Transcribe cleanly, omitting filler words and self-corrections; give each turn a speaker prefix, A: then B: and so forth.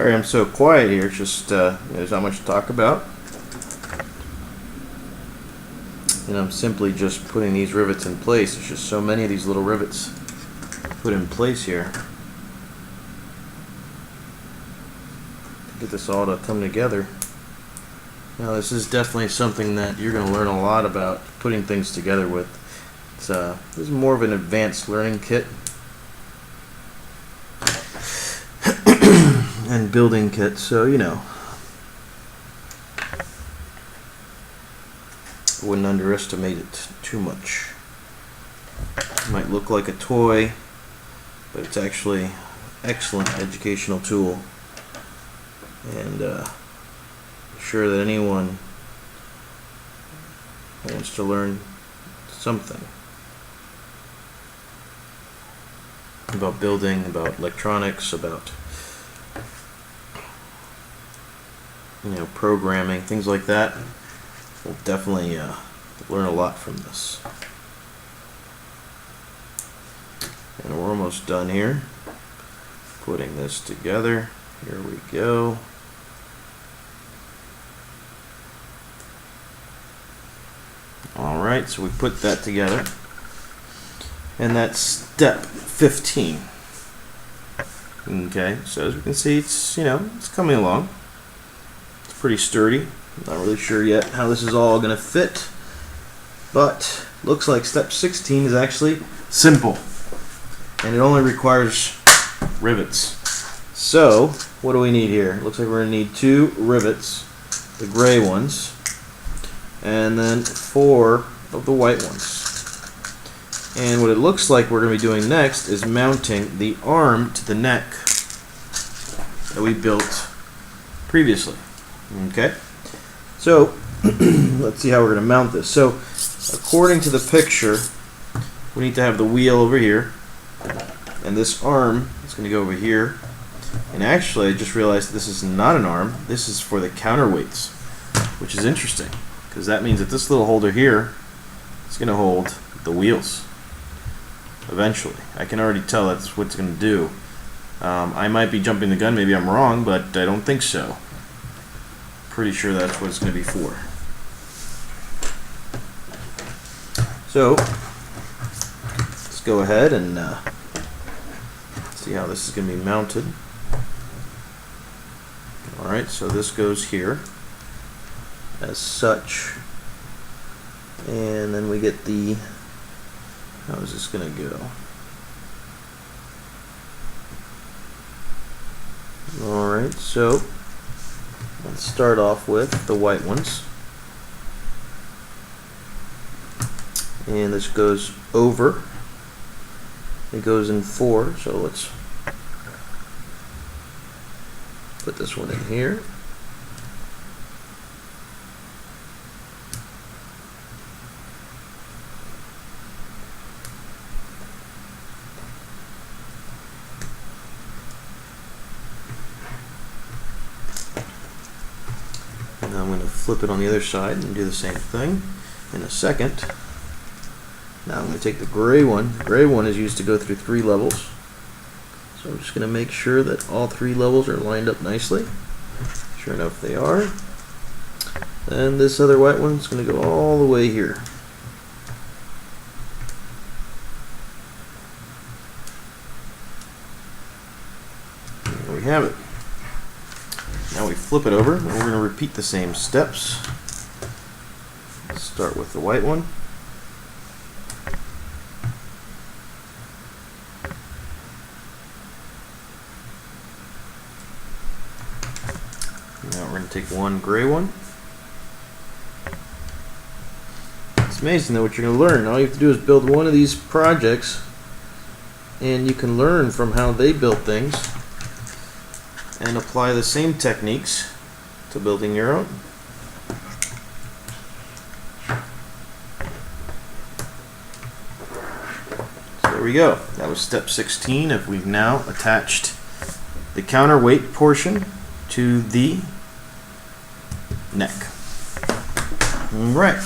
A: Sorry I'm so quiet here, it's just there's not much to talk about. And I'm simply just putting these rivets in place. There's just so many of these little rivets put in place here. Get this all to come together. Now this is definitely something that you're going to learn a lot about putting things together with. This is more of an advanced learning kit and building kit, so you know, I wouldn't underestimate it too much. It might look like a toy, but it's actually an excellent educational tool, and I'm sure that anyone who wants to learn something about building, about electronics, about programming, things like that, will definitely learn a lot from this. And we're almost done here. Putting this together. Here we go. Alright, so we put that together. And that's step 15. Okay, so as we can see, it's it's coming along. It's pretty sturdy. Not really sure yet how this is all going to fit, but looks like step 16 is actually simple, and it only requires rivets. So what do we need here? Looks like we're going to need 2 rivets, the gray ones, and then 4 of the white ones. And what it looks like we're going to be doing next is mounting the arm to the neck that we built previously. Okay, so let's see how we're going to mount this. So according to the picture, we need to have the wheel over here, and this arm is going to go over here. And actually, I just realized this is not an arm. This is for the counterweights, which is interesting, because that means that this little holder here is going to hold the wheels eventually. I can already tell that's what it's going to do. I might be jumping the gun, maybe I'm wrong, but I don't think so. Pretty sure that's what it's going to be for. So let's go ahead and see how this is going to be mounted. Alright, so this goes here as such, and then we get the, how is this going to go? Alright, so let's start off with the white ones. And this goes over. It goes in 4, so let's put this one in here. Now I'm going to flip it on the other side and do the same thing in a second. Now I'm going to take the gray one. The gray one is used to go through 3 levels. So I'm just going to make sure that all 3 levels are lined up nicely. Sure enough, they are. And this other white one is going to go all the way here. There we have it. Now we flip it over, and we're going to repeat the same steps. Let's start with the white one. Now we're going to take one gray one. It's amazing though what you're going to learn. All you have to do is build one of these projects, and you can learn from how they built things and apply the same techniques to building your own. So there we go. That was step 16. If we've now attached the counterweight portion to the neck. All right.